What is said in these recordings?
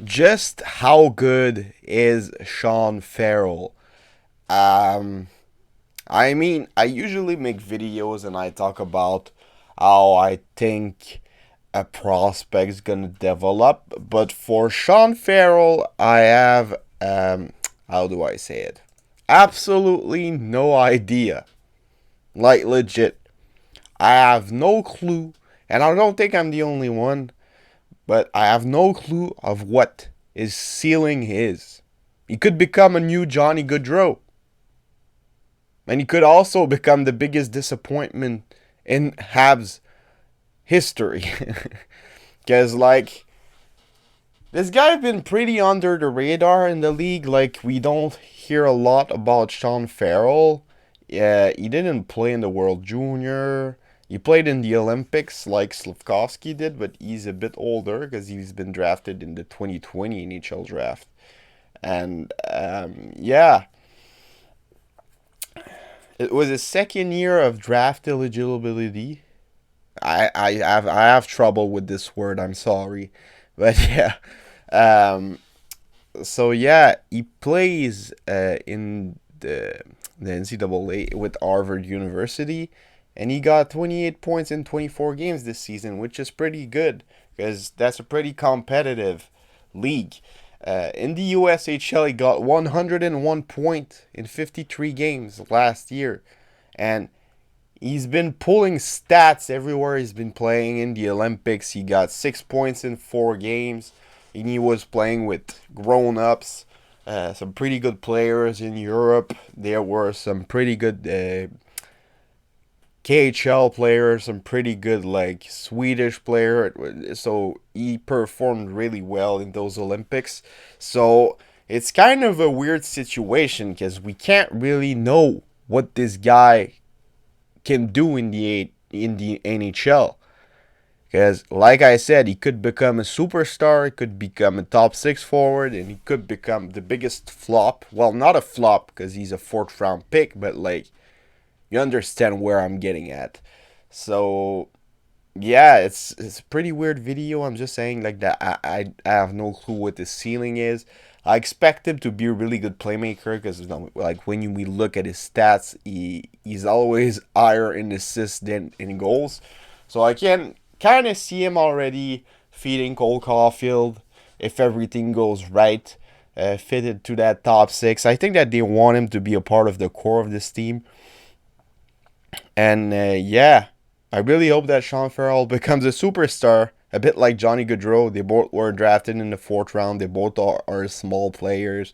just how good is Sean Farrell? Um, I mean, I usually make videos and I talk about how I think a prospect's gonna develop, but for Sean Farrell, I have how do I say it? Absolutely no idea. Like legit, I have no clue, and I don't think I'm the only one. But I have no clue of what his ceiling is. He could become a new Johnny Gaudreau. And he could also become the biggest disappointment in Habs history. Because, like, this guy's been pretty under the radar in the league. Like, we don't hear a lot about Sean Farrell. Yeah, he didn't play in the World Junior. He played in the Olympics like Slavkovsky did, but he's a bit older because he's been drafted in the 2020 NHL draft. And yeah, it was his second year of draft eligibility. I have trouble with this word. I'm sorry, but yeah. Um, so yeah, he plays in the NCAA with Harvard University, and he got 28 points in 24 games this season, which is pretty good because that's a pretty competitive league. In the USHL, he got 101 points in 53 games last year, and he's been pulling stats everywhere he's been playing. In the Olympics, he got 6 points in 4 games, and he was playing with grown-ups, some pretty good players in Europe. There were some pretty good KHL players, some pretty good like Swedish player. So he performed really well in those Olympics. So it's kind of a weird situation because we can't really know what this guy can do in the NHL. Because, like I said, he could become a superstar, he could become a top six forward, and he could become the biggest flop. Well, not a flop because he's a fourth round pick, but like, you understand where I'm getting at. So, yeah, it's a pretty weird video. I'm just saying like that. I have no clue what the ceiling is. I expect him to be a really good playmaker because like when we look at his stats, he's always higher in assists than in goals. So I can kind of see him already feeding Cole Caulfield if everything goes right. Fitted to that top six. I think that they want him to be a part of the core of this team. And yeah, I really hope that Sean Farrell becomes a superstar, a bit like Johnny Gaudreau. They both were drafted in the fourth round. They both are small players.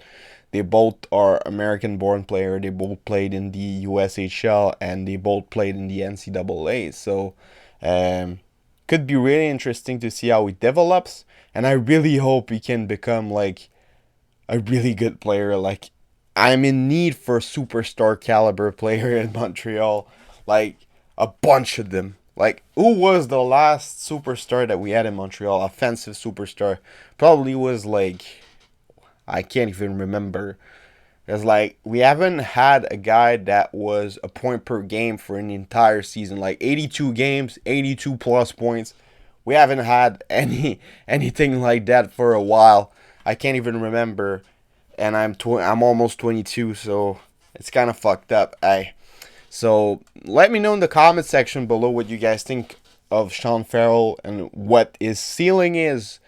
They both are American-born player. They both played in the USHL and they both played in the NCAA. So, could be really interesting to see how he develops. And I really hope he can become like a really good player. Like, I'm in need for a superstar caliber player in Montreal. Like, a bunch of them. Like, who was the last superstar that we had in Montreal? Offensive superstar. Probably was like, I can't even remember. It's like, we haven't had a guy that was a point per game for an entire season. Like, 82 games, 82 plus points. We haven't had anything like that for a while. I can't even remember, and I'm almost 22, so it's kind of fucked up. So let me know in the comment section below what you guys think of Sean Farrell and what his ceiling is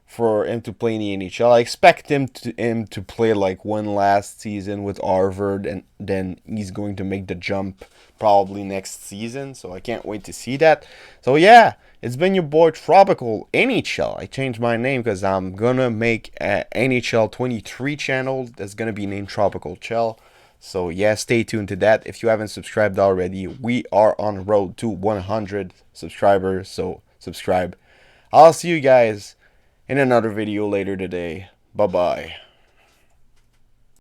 for him to play in the NHL. I expect him to play like one last season with Harvard, and then he's going to make the jump probably next season. So I can't wait to see that. So yeah, it's been your boy Tropical NHL. I changed my name because I'm gonna make a NHL 23 channel that's gonna be named Tropical Chell. So yeah, stay tuned to that. If you haven't subscribed already, we are on the road to 100 subscribers. So subscribe. I'll see you guys in another video later today. Bye bye.